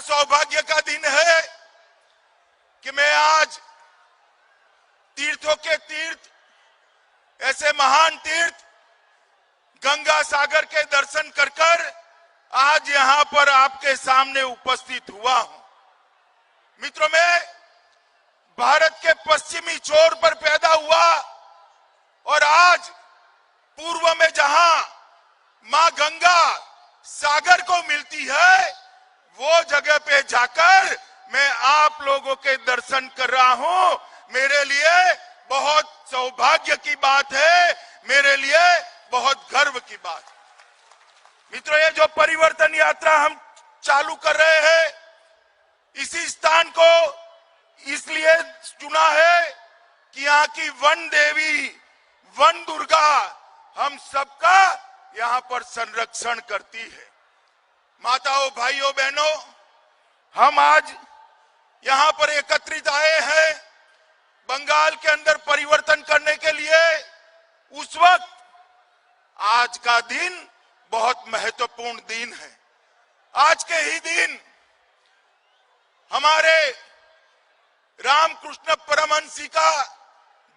सौभाग्य का दिन है कि मैं आज तीर्थों के तीर्थ, ऐसे महान तीर्थ गंगा सागर के दर्शन कर कर आज यहां पर आपके सामने उपस्थित हुआ हूं। मित्रों, मैं भारत के पश्चिमी छोर पर पैदा हुआ और आज पूर्व में जहां मां गंगा सागर को मिलती है, वो जगह पे जाकर मैं आप लोगों के दर्शन कर रहा हूं। मेरे लिए बहुत सौभाग्य की बात है, मेरे लिए बहुत गर्व की बात है। मित्रों, ये जो परिवर्तन यात्रा हम चालू कर रहे हैं, इसी स्थान को इसलिए चुना है कि यहाँ की वन देवी, वन दुर्गा हम सबका यहाँ पर संरक्षण करती है। माताओं, भाइयों, बहनों, हम आज यहाँ पर एकत्रित आए हैं बंगाल के अंदर परिवर्तन करने के लिए। उस वक्त आज का दिन बहुत महत्वपूर्ण दिन है। आज के ही दिन हमारे रामकृष्ण परमहंस का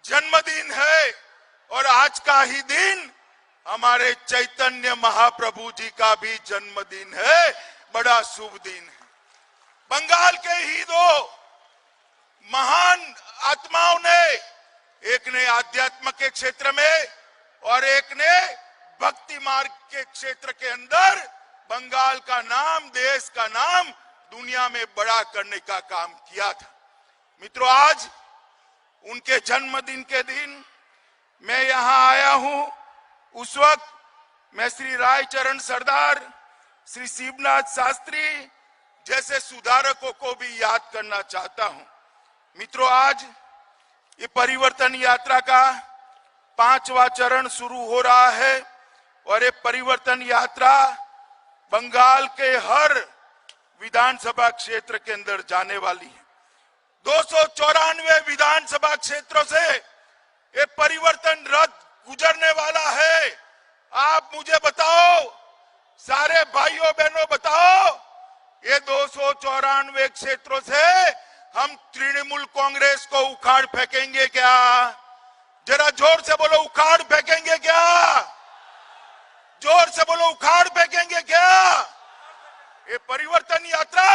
जन्मदिन है और आज का ही दिन हमारे चैतन्य महाप्रभु जी का भी जन्मदिन है। बड़ा शुभ दिन है। बंगाल के ही दो महान आत्माओं ने, एक ने आध्यात्म के क्षेत्र में और एक ने भक्ति मार्ग के क्षेत्र के अंदर बंगाल का नाम, देश का नाम दुनिया में बड़ा करने का काम किया था। मित्रों, आज उनके जन्मदिन के दिन मैं यहां आया हूं। उस वक्त मैं श्री रायचरण सरदार, श्री शिवनाथ शास्त्री जैसे सुधारकों को भी याद करना चाहता हूं। मित्रों, आज ये परिवर्तन यात्रा का 5वां चरण शुरू हो रहा है और ये परिवर्तन यात्रा बंगाल के हर विधानसभा क्षेत्र के अंदर जाने वाली है। 294 विधानसभा क्षेत्रों से ये परिवर्तन रथ गुजरने वाला है। आप मुझे बताओ, सारे भाइयों बहनों बताओ, ये 294 क्षेत्रों से हम तृणमूल कांग्रेस को उखाड़ फेंकेंगे क्या? जरा जोर से बोलो, उखाड़ फेंकेंगे क्या? जोर से बोलो, उखाड़ फेंकेंगे क्या? ये परिवर्तन यात्रा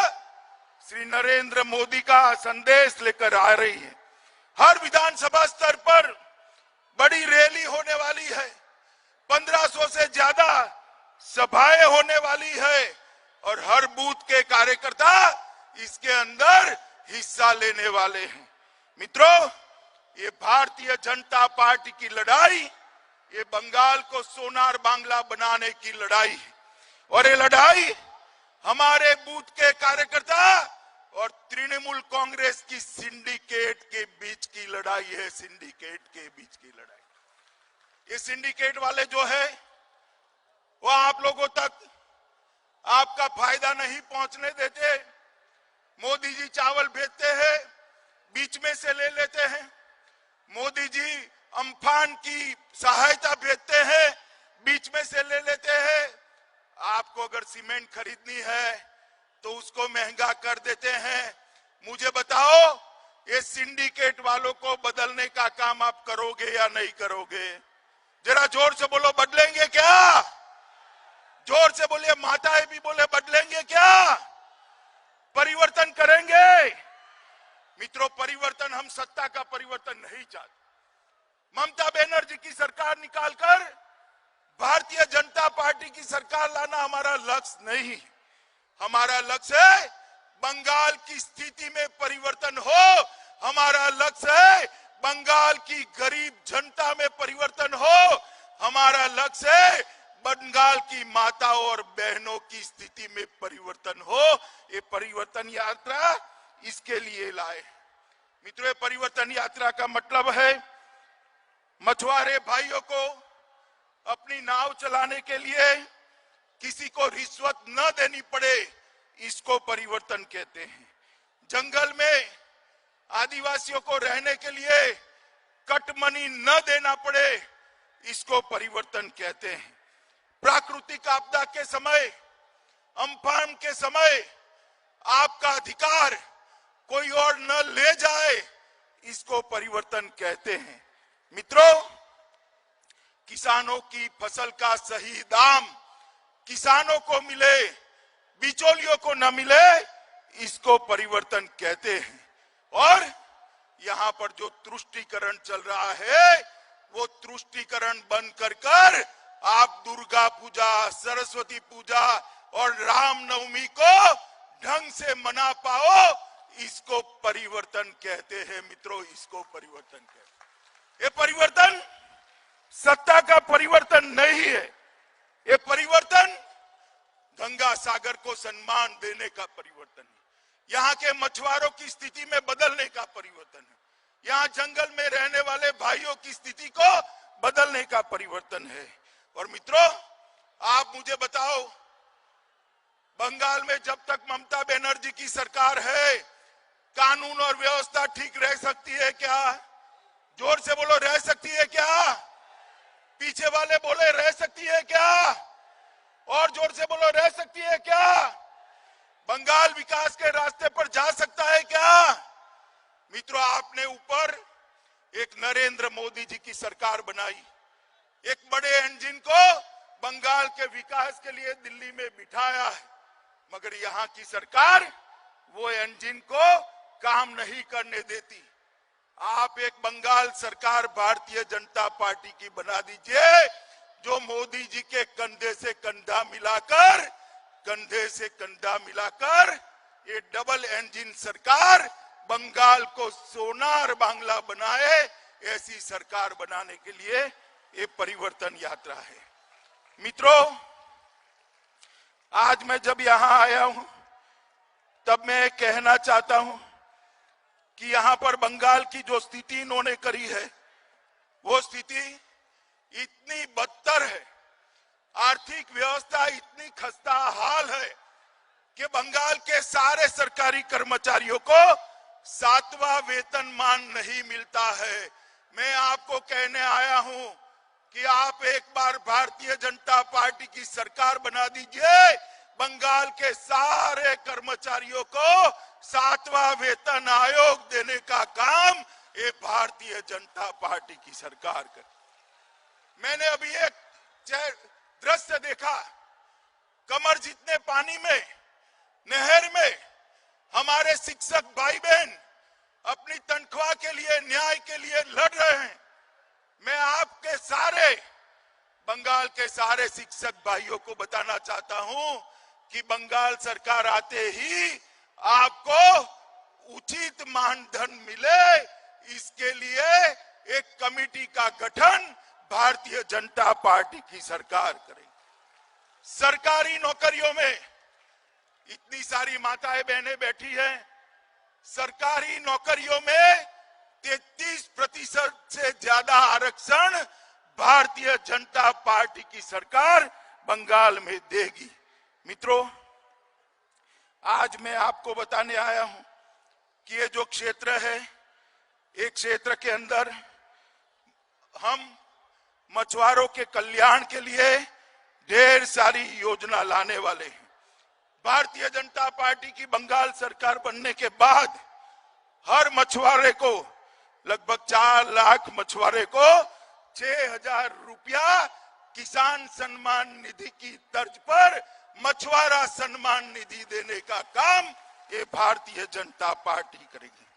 श्री नरेंद्र मोदी का संदेश लेकर आ रही है। हर विधानसभा स्तर पर बड़ी रैली होने वाली है, 1500 से ज्यादा सभाएं होने वाली है और हर बूथ के कार्यकर्ता इसके अंदर हिस्सा लेने वाले हैं। मित्रों, ये भारतीय जनता पार्टी की लड़ाई, ये बंगाल को सोनार बांग्ला बनाने की लड़ाई है और ये लड़ाई हमारे बूथ के कार्यकर्ता और तृणमूल कांग्रेस की सिंडिकेट के बीच की लड़ाई है। सिंडिकेट के बीच की लड़ाई। ये सिंडिकेट वाले जो है वो आप लोगों तक आपका फायदा नहीं पहुंचने देते। मोदी जी चावल भेजते हैं, बीच में से ले लेते हैं। मोदी जी अम्फान की सहायता भेजते हैं, बीच में से ले लेते हैं। आपको अगर सीमेंट खरीदनी है तो उसको महंगा कर देते हैं। मुझे बताओ, ये सिंडिकेट वालों को बदलने का काम आप करोगे या नहीं करोगे? जरा जोर से बोलो, बदलेंगे क्या? जोर से बोलिए, माताएं भी बोले, बदलेंगे क्या? परिवर्तन करेंगे? मित्रों, परिवर्तन, हम सत्ता का परिवर्तन नहीं चाहते। ममता बनर्जी की सरकार निकालकर भारतीय जनता पार्टी की सरकार लाना हमारा लक्ष्य नहीं है। हमारा लक्ष्य है बंगाल की स्थिति में परिवर्तन हो। हमारा लक्ष्य है बंगाल की गरीब जनता में परिवर्तन हो। हमारा लक्ष्य है बंगाल की माताओं और बहनों की स्थिति में परिवर्तन हो। ये परिवर्तन यात्रा इसके लिए लाए। मित्रों, ये परिवर्तन यात्रा का मतलब है मछुआरे भाइयों को अपनी नाव चलाने के लिए किसी को रिश्वत न देनी पड़े, इसको परिवर्तन कहते हैं। जंगल में आदिवासियों को रहने के लिए कटमनी न देना पड़े, इसको परिवर्तन कहते हैं। प्राकृतिक आपदा के समय, अम्फान के समय आपका अधिकार कोई और न ले जाए, इसको परिवर्तन कहते हैं। मित्रों, किसानों की फसल का सही दाम किसानों को मिले, बिचौलियों को न मिले, इसको परिवर्तन कहते हैं। और यहां पर जो तुष्टीकरण चल रहा है, वो तुष्टीकरण बंद कर आप दुर्गा पूजा, सरस्वती पूजा और रामनवमी को ढंग से मना पाओ, इसको परिवर्तन कहते हैं। मित्रों, इसको परिवर्तन कहते हैं। ये परिवर्तन सत्ता का परिवर्तन नहीं है, ये परिवर्तन गंगा सागर को सम्मान देने का परिवर्तन है, यहाँ के मछुआरों की स्थिति में बदलने का परिवर्तन है, यहाँ जंगल में रहने वाले भाइयों की स्थिति को बदलने का परिवर्तन है। और मित्रों, आप मुझे बताओ, बंगाल में जब तक ममता बनर्जी की सरकार है, कानून और व्यवस्था ठीक रह सकती है क्या? जोर से बोलो, रह सकती है क्या? पीछे वाले बोले, रह सकती है क्या? और जोर से बोलो, रह सकती है क्या? बंगाल विकास के रास्ते पर जा सकता है क्या? मित्रों, आपने ऊपर एक नरेंद्र मोदी जी की सरकार बनाई, एक बड़े इंजन को बंगाल के विकास के लिए दिल्ली में बिठाया है, मगर यहाँ की सरकार वो इंजन को काम नहीं करने देती। आप एक बंगाल सरकार भारतीय जनता पार्टी की बना दीजिए, जो मोदी जी के कंधे से कंधा मिलाकर ये डबल इंजन सरकार बंगाल को सोनार बांग्ला बनाए, ऐसी सरकार बनाने के लिए ये परिवर्तन यात्रा है। मित्रों, आज मैं जब यहां आया हूं, तब मैं कहना चाहता हूं कि यहां पर बंगाल की जो स्थिति इन्होंने करी है, वो स्थिति इतनी बदतर है, आर्थिक व्यवस्था इतनी खस्ता हाल है कि बंगाल के सारे सरकारी कर्मचारियों को 7वां वेतनमान नहीं मिलता है। मैं आपको कहने आया हूं कि आप एक बार भारतीय जनता पार्टी की सरकार बना दीजिए, बंगाल के सारे कर्मचारियों को 7वां वेतन आयोग देने का काम ये भारतीय जनता पार्टी की सरकार करे। मैंने अभी एक दृश्य देखा, कमर जितने पानी में, नहर में हमारे शिक्षक भाई बहन अपनी तनख्वाह के लिए, न्याय के लिए लड़ रहे हैं। मैं आपके सारे बंगाल के सारे शिक्षक भाइयों को बताना चाहता हूं कि बंगाल सरकार आते ही आपको उचित मानधन मिले, इसके लिए एक कमेटी का गठन भारतीय जनता पार्टी की सरकार करेगी। सरकारी नौकरियों में इतनी सारी माताएं बहनें बैठी हैं, सरकारी नौकरियों में 33% से ज्यादा आरक्षण भारतीय जनता पार्टी की सरकार बंगाल में देगी। मित्रों, आज मैं आपको बताने आया हूं कि ये जो क्षेत्र है, एक क्षेत्र के अंदर हम मछुआरों के कल्याण के लिए ढेर सारी योजना लाने वाले हैं। भारतीय जनता पार्टी की बंगाल सरकार बनने के बाद हर मछुआरे को, लगभग 4 लाख मछुआरे को 6,000 रुपया किसान सम्मान निधि की तर्ज पर मछुआरा सम्मान निधि देने का काम ये भारतीय जनता पार्टी करेगी।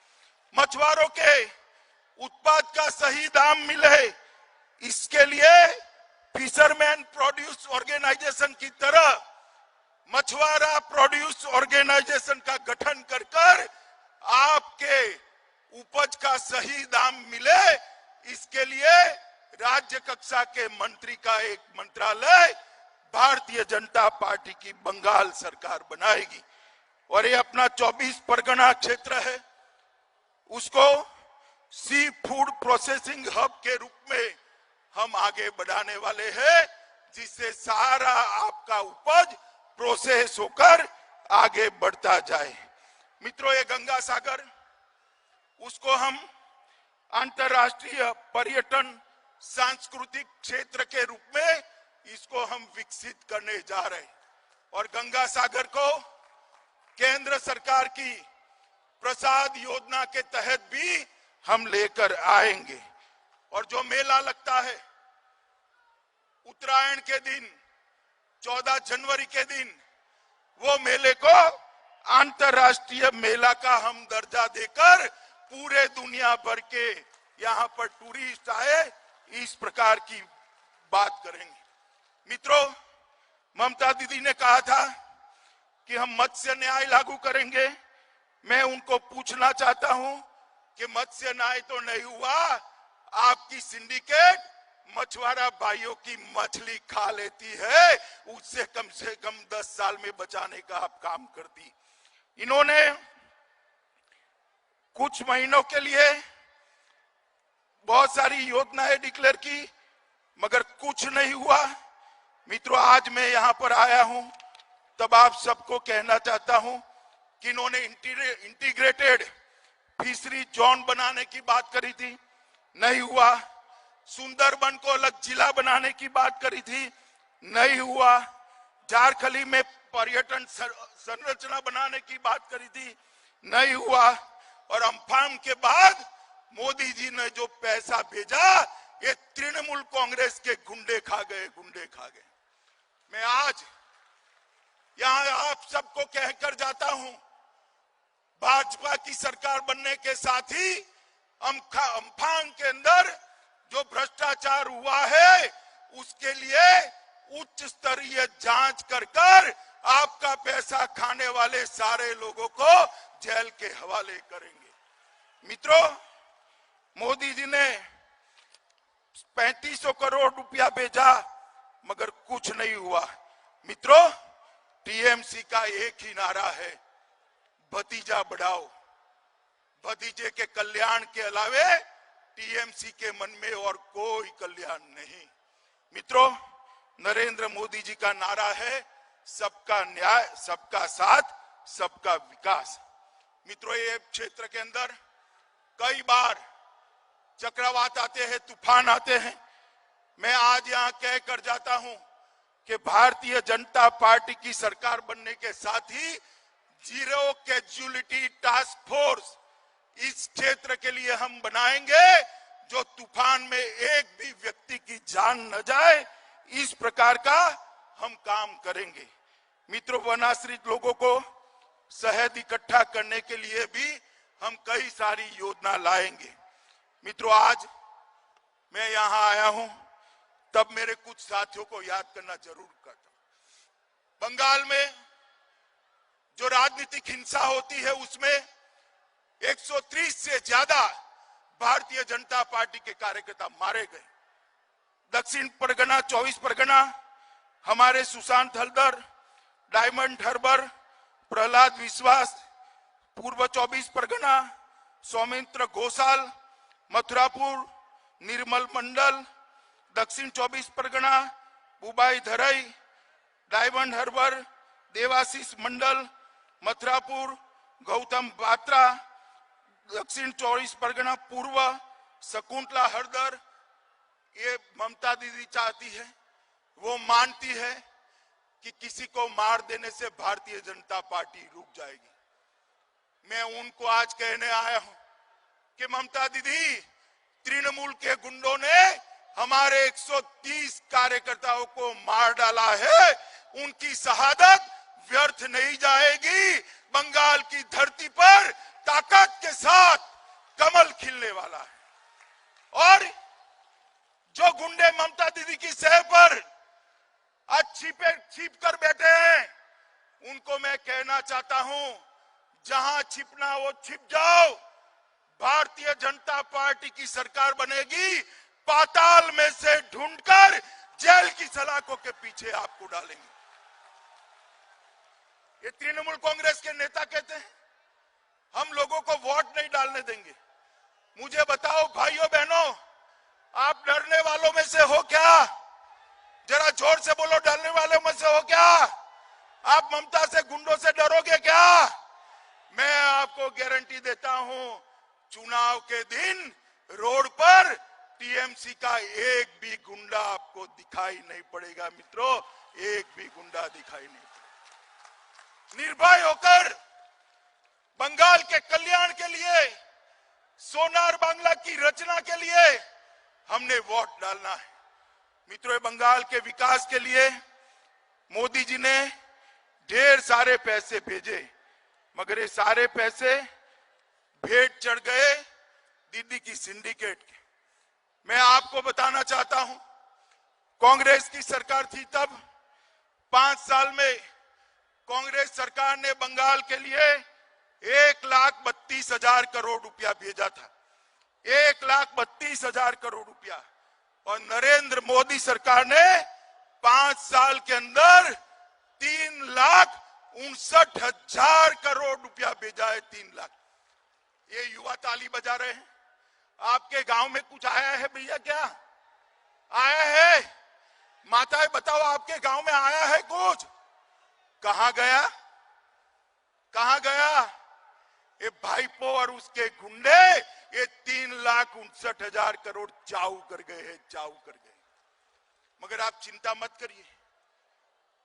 मछुआरों के उत्पाद का सही दाम मिले, इसके लिए फिशरमैन प्रोड्यूस ऑर्गेनाइजेशन की तरह मछुआरा प्रोड्यूस ऑर्गेनाइजेशन का गठन कर आपके उपज का सही दाम मिले, इसके लिए राज्य कक्षा के मंत्री का एक मंत्रालय भारतीय जनता पार्टी की बंगाल सरकार बनाएगी। और ये अपना 24 परगना क्षेत्र है, उसको सी फूड प्रोसेसिंग हब के रूप में हम आगे बढ़ाने वाले हैं, जिससे सारा आपका उपज प्रोसेस होकर आगे बढ़ता जाए। मित्रों, ये गंगा सागर, उसको हम अंतर्राष्ट्रीय पर्यटन सांस्कृतिक क्षेत्र के रूप में इसको हम विकसित करने जा रहे हैं। और गंगा सागर को केंद्र सरकार की प्रसाद योजना के तहत भी हम लेकर आएंगे। और जो मेला लगता है उत्तरायण के दिन 14 जनवरी के दिन, वो मेले को अंतर्राष्ट्रीय मेला का हम दर्जा देकर पूरे दुनिया भर के यहाँ पर टूरिस्ट आए, इस प्रकार की बात करेंगे। मित्रों, ममता दीदी ने कहा था कि हम मत्स्य न्याय लागू करेंगे। मैं उनको पूछना चाहता हूं कि मत्स्य न्याय तो नहीं हुआ, आपकी सिंडिकेट मछुआरा भाइयों की मछली खा लेती है, उससे कम 10 साल में बचाने का आप काम करती। इन्होंने कुछ महीनों के लिए बहुत सारी योजनाएं डिक्लेयर की, मगर कुछ नहीं हुआ। मित्रों, आज मैं यहां पर आया हूं तब आप सबको कहना चाहता हूं कि इन्होंने इंटीग्रेटेड फिशरी जोन बनाने की बात करी थी, नहीं हुआ। सुंदरबन को अलग जिला बनाने की बात करी थी, नहीं हुआ। झारखंडी में पर्यटन संरचना बनाने की बात करी थी, नहीं हुआ। और अम्फान के बाद मोदी जी ने जो पैसा भेजा, ये तृणमूल कांग्रेस के गुंडे खा गए। मैं आज यहां आप सबको कहकर जाता हूं, भाजपा की सरकार बनने के साथ ही अम्फान के अंदर जो भ्रष्टाचार हुआ है, उसके लिए उच्च स्तरीय जांच कर आपका पैसा खाने वाले सारे लोगों को जेल के हवाले करेंगे। मित्रों, मोदी जी ने 3500 करोड़ रुपया भेजा, मगर कुछ नहीं हुआ। मित्रों, टीएमसी का एक ही नारा है, भतीजा बढ़ाओ। भतीजे के कल्याण के अलावे टीएमसी के मन में और कोई कल्याण नहीं। मित्रों, नरेंद्र मोदी जी का नारा है सबका न्याय, सबका साथ, सबका विकास। मित्रों, ये क्षेत्र के अंदर कई बार चक्रवात आते हैं, तूफान आते हैं। मैं आज यहां कहकर जाता हूं कि भारतीय जनता पार्टी की सरकार बनने के साथ ही जीरो कैजुअलिटी टास्क फोर्स इस क्षेत्र के लिए हम बनाएंगे, जो तूफान में एक भी व्यक्ति की जान न जाए, इस प्रकार का हम काम करेंगे। मित्रों, वनाश्रित लोगों को शहद इकट्ठा करने के लिए भी हम कई सारी योजना लाएंगे। मित्रों, आज मैं यहां आया हूं तब मेरे कुछ साथियों को याद करना जरूर करता हूं। बंगाल में जो राजनीतिक हिंसा होती है, उसमें 130 से ज्यादा भारतीय जनता पार्टी के कार्यकर्ता मारे गए। दक्षिण परगना, 24 परगना, हमारे सुशांत हलदर, डायमंड हार्बर, प्रहलाद विश्वास, पूर्व 24 परगना, सौमित्र घोषाल, मथुरापुर, निर्मल मंडल, दक्षिण 24 परगना, बुबाई धरई, डायमंड हार्बर, देवाशीष मंडल, मथुरापुर, गौतम बात्रा, दक्षिण 24 परगना पूर्व, शकुंतला हरदर। ये ममता दीदी चाहती है, वो मानती है कि किसी को मार देने से भारतीय जनता पार्टी रुक जाएगी। मैं उनको आज कहने आया हूं कि ममता दीदी, तृणमूल के गुंडों ने हमारे 130 कार्यकर्ताओं को मार डाला है, उनकी शहादत व्यर्थ नहीं जाएगी। बंगाल की धरती पर ताकत के साथ कमल खिलने वाला है। और जो गुंडे ममता दीदी की सह पर आज छिप कर बैठे हैं, उनको मैं कहना चाहता हूं, जहां छिपना वो छिप जाओ। भारतीय जनता पार्टी की सरकार बनेगी, पाताल में से ढूंढकर जेल की सलाखों के पीछे आपको डालेंगे। ये तृणमूल कांग्रेस के नेता कहते हैं हम लोगों को वोट नहीं डालने देंगे। मुझे बताओ भाइयों बहनों, आप डरने वालों में से हो क्या? जरा जोर से बोलो, डरने वालों में से हो क्या? आप ममता से, गुंडों से डरोगे क्या? मैं आपको गारंटी देता हूं, चुनाव के दिन रोड पर टीएमसी का एक भी गुंडा आपको दिखाई नहीं पड़ेगा। मित्रों, एक भी गुंडा दिखाई नहीं पड़ेगा। निर्भय होकर बंगाल के कल्याण के लिए, सोनार बांग्ला की रचना के लिए हमने वोट डालना है। मित्रों, बंगाल के विकास के लिए मोदी जी ने ढेर सारे पैसे भेजे, मगर ये सारे पैसे भेंट चढ़ गए दीदी की सिंडिकेट के। मैं आपको बताना चाहता हूं, कांग्रेस की सरकार थी तब 5 साल में कांग्रेस सरकार ने बंगाल के लिए 1,32,000 करोड़ रुपया भेजा था, 1,32,000 करोड़ रुपया। और नरेंद्र मोदी सरकार ने 5 साल के अंदर 3,59,000 करोड़ रुपया भेजा है। 3 लाख। ये युवा ताली बजा रहे हैं। आपके गांव में कुछ आया है भैया? क्या आया है? माताएं बताओ, आपके गांव में आया है कुछ? कहां गया? कहां गया? ये भाईपो और उसके गुंडे ये 3,59,000 करोड़ चाऊ कर गए हैं, चाऊ कर गए। मगर आप चिंता मत करिए,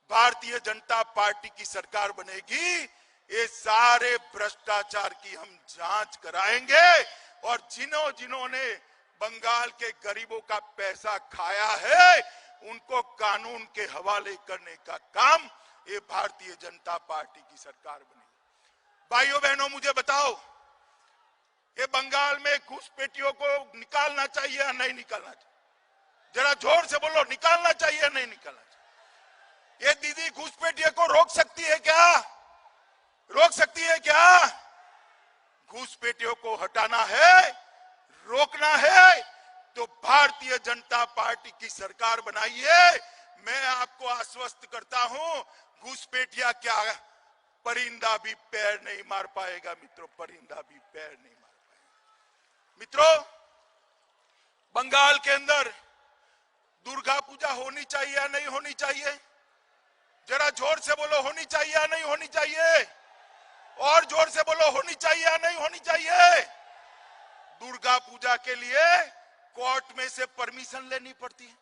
भारतीय जनता पार्टी की सरकार बनेगी, ये सारे भ्रष्टाचार की हम जांच कराएंगे और जिन्होंने बंगाल के गरीबों का पैसा खाया है उनको कानून के हवाले करने का काम ये भारतीय जनता पार्टी की सरकार बनेगी। भाइयों बहनों, मुझे बताओ, ये बंगाल में घुसपैठियों को निकालना चाहिए या नहीं निकालना चाहिए? जरा जोर से बोलो, निकालना चाहिए या नहीं निकालना चाहिए? ये दीदी घुसपैठियों को रोक सकती है क्या? रोक सकती है क्या? घुसपैठियों को हटाना है, रोकना है तो भारतीय जनता पार्टी की सरकार बनाइए। मैं आपको आश्वस्त करता हूं, घुसपैठिया क्या परिंदा भी पैर नहीं मार पाएगा। मित्रों, परिंदा भी पैर नहीं मार पाएगा। मित्रों, बंगाल के अंदर दुर्गा पूजा होनी चाहिए या नहीं होनी चाहिए? जरा जोर से बोलो, होनी चाहिए या नहीं होनी चाहिए? और जोर से बोलो, होनी चाहिए या नहीं होनी चाहिए? दुर्गा पूजा के लिए कोर्ट में से परमिशन लेनी पड़ती है।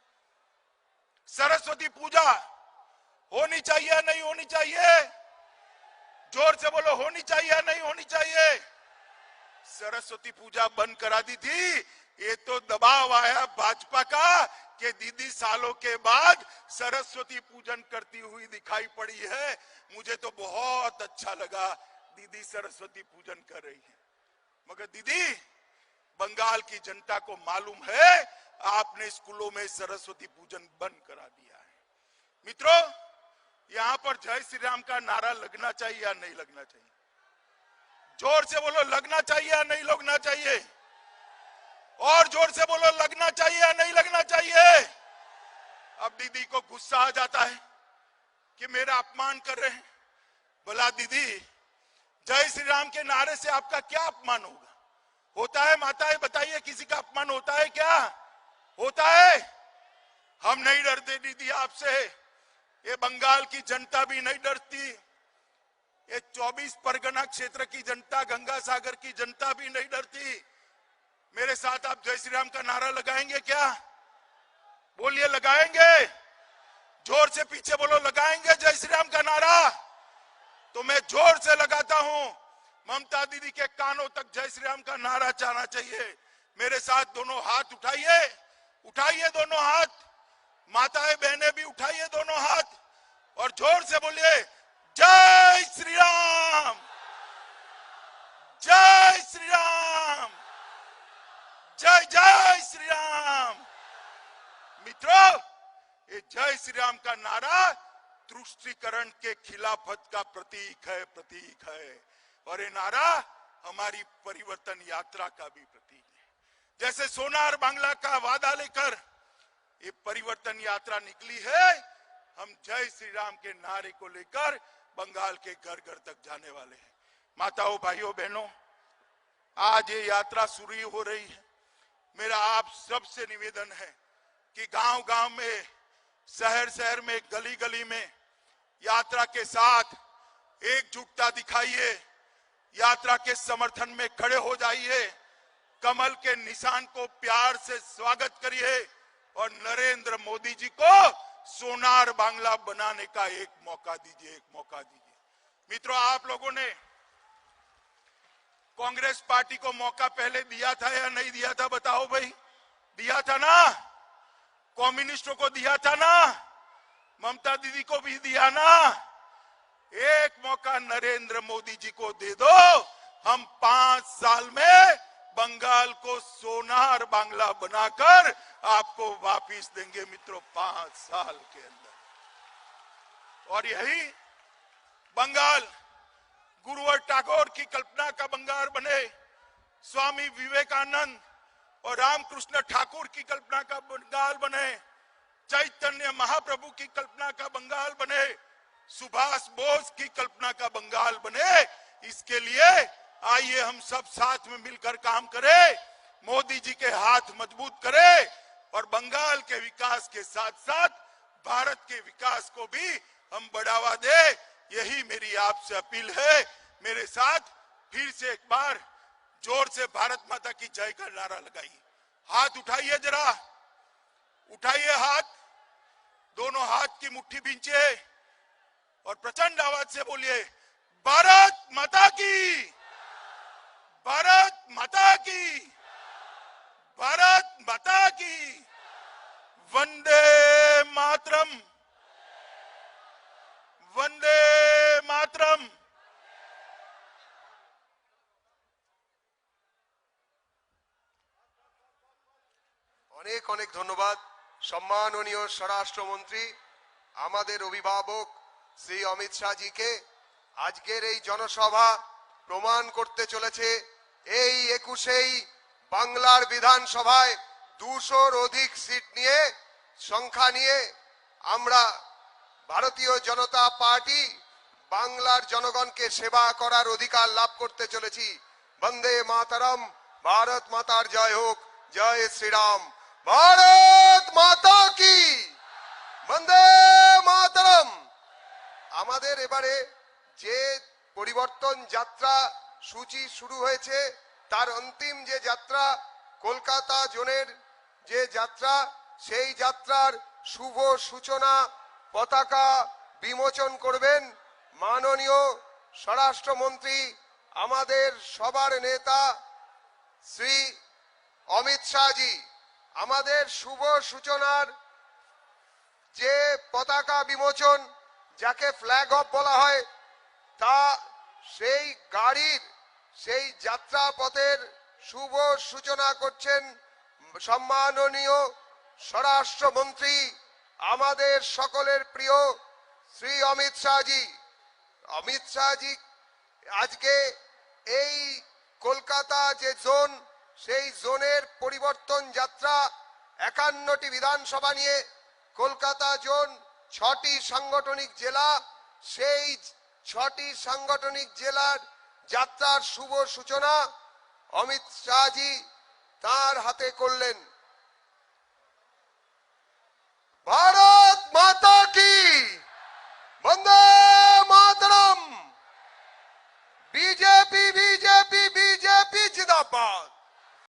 सरस्वती पूजा होनी चाहिए या नहीं होनी चाहिए? जोर से बोलो, होनी चाहिए या नहीं होनी चाहिए? सरस्वती पूजा बंद करा दी थी। ये तो दबाव आया भाजपा का कि दीदी सालों के बाद सरस्वती पूजन करती हुई दिखाई पड़ी है। मुझे तो बहुत अच्छा लगा, दीदी सरस्वती पूजन कर रही है। मगर दीदी, बंगाल की जनता को मालूम है आपने स्कूलों में सरस्वती पूजन बंद करा दिया है। मित्रों, यहां पर जय श्री राम का नारा लगना चाहिए या नहीं लगना चाहिए? जोर से बोलो, लगना चाहिए या नहीं लगना चाहिए? और जोर से बोलो, लगना चाहिए या नहीं लगना चाहिए? अब दीदी को गुस्सा आ जाता है कि मेरा अपमान कर रहे हैं। बोला, दीदी, जय श्री राम के नारे से आपका क्या अपमान होगा? होता है? माताएं बताइए, किसी का अपमान होता है क्या? होता है? हम नहीं डरते दीदी आपसे, ये बंगाल की जनता भी नहीं डरती, ये 24 परगना क्षेत्र की जनता, गंगा सागर की जनता भी नहीं डरती। मेरे साथ आप जय श्री राम का नारा लगाएंगे क्या? बोलिए, लगाएंगे? जोर से पीछे बोलो, लगाएंगे जय श्री राम का नारा? तो मैं जोर से लगाता हूं। ममता दीदी के कानों तक जय श्री राम का नारा जाना चाहिए। मेरे साथ दोनों हाथ उठाइए, उठाइए दोनों हाथ। माताएं बहनें भी उठाइए दोनों हाथ और जोर से बोलिए, जय श्री राम, जय श्री राम, जय जय श्री राम। मित्रों, ये जय श्री राम का नारा तुष्टीकरण के खिलाफत का प्रतीक है, प्रतीक है। और ये नारा हमारी परिवर्तन यात्रा का भी प्रतीक है। जैसे सोनार बांग्ला का वादा लेकर ये परिवर्तन यात्रा निकली है, हम जय श्री राम के नारे को लेकर बंगाल के घर घर तक जाने वाले हैं। माताओं, भाइयों, बहनों, आज ये यात्रा शुरू हो रही है। मेरा आप सबसे निवेदन है कि गांव गांव में, शहर शहर में, गली गली में यात्रा के साथ एकजुटता दिखाइए, यात्रा के समर्थन में खड़े हो जाइए, कमल के निशान को प्यार से स्वागत करिए और नरेंद्र मोदी जी को सोनार बांग्ला बनाने का एक मौका दीजिए, एक मौका दीजिए। मित्रों, आप लोगों ने कांग्रेस पार्टी को मौका पहले दिया था या नहीं दिया था? बताओ भाई। दिया था ना? कम्युनिस्टों को दिया था ना? ममता दीदी को भी दिया ना? एक मौका नरेंद्र मोदी जी को दे दो, हम 5 साल में बंगाल को सोनार बांग्ला बनाकर आपको वापिस देंगे मित्रों, 5 साल के अंदर। और यही बंगाल गुरुवर टैगोर की कल्पना का बंगाल बने, स्वामी विवेकानंद और रामकृष्ण ठाकुर की कल्पना का बंगाल बने, चैतन्य महाप्रभु की कल्पना का बंगाल बने, सुभाष बोस की कल्पना का बंगाल बने। इसके लिए आइए हम सब साथ में मिलकर काम करें, मोदी जी के हाथ मजबूत करें और बंगाल के विकास के साथ साथ भारत के विकास को भी हम बढ़ावा दें। यही मेरी आपसे अपील है। मेरे साथ फिर से एक बार जोर से भारत माता की जय का नारा लगाइए। हाथ उठाइए, जरा उठाइए हाथ, दोनों हाथ की मुट्ठी भींचिए और प्रचंड आवाज से बोलिए, भारत माता की, भारत माता की, भारत माता की, वंदे मातरम, वंदे मातरम। অনেক অনেক ধন্যবাদ সম্মাননীয় স্বরাষ্ট্রমন্ত্রী আমাদের অভিভাবক শ্রী অমিত শাহজিকে। আজকের এই জনসভা প্রমাণ করতে চলেছে এই 21 বাংলার বিধানসভায় 200-র অধিক সিট নিয়ে সংখ্যা নিয়ে আমরা ভারতীয় জনতা পার্টি বাংলার জনগণকে সেবা করার অধিকার লাভ করতে চলেছি। বন্দে মাতরম, ভারত মাতার জয় হোক, জয় শ্রীরাম, ভারত মাতা কি, বন্দে মাতরম। আমাদের এবারে যে পরিবর্তন যাত্রা সূচি শুরু হয়েছে তার অন্তিম যে যাত্রা কলকাতা জোনের যে যাত্রা, সেই যাত্রার শুভ সূচনা পতাকা বিমোচন করবেন মাননীয় স্বরাষ্ট্রমন্ত্রী আমাদের সবার নেতা শ্রী অমিত শাহজি। আমাদের শুভ সূচনার যে পতাকা বিমোচন, যাকে ফ্ল্যাগ অফ বলা হয়, তা সেই গাড়ির সেই যাত্রা পথের শুভ সূচনা করছেন সম্মাননীয় স্বরাষ্ট্রমন্ত্রী আমাদের সকলের প্রিয় শ্রী অমিত শাহজি। অমিত শাহজি আজকে এই কলকাতা যে জোন, সেই জোনের পরিবর্তন যাত্রা 51টি বিধানসভা নিয়ে কলকাতা জোন 6টি সাংগঠনিক জেলা, সেই 6টি সাংগঠনিক জেলার যাত্রার শুভ সূচনা অমিত শাহজি তার হাতে করলেন।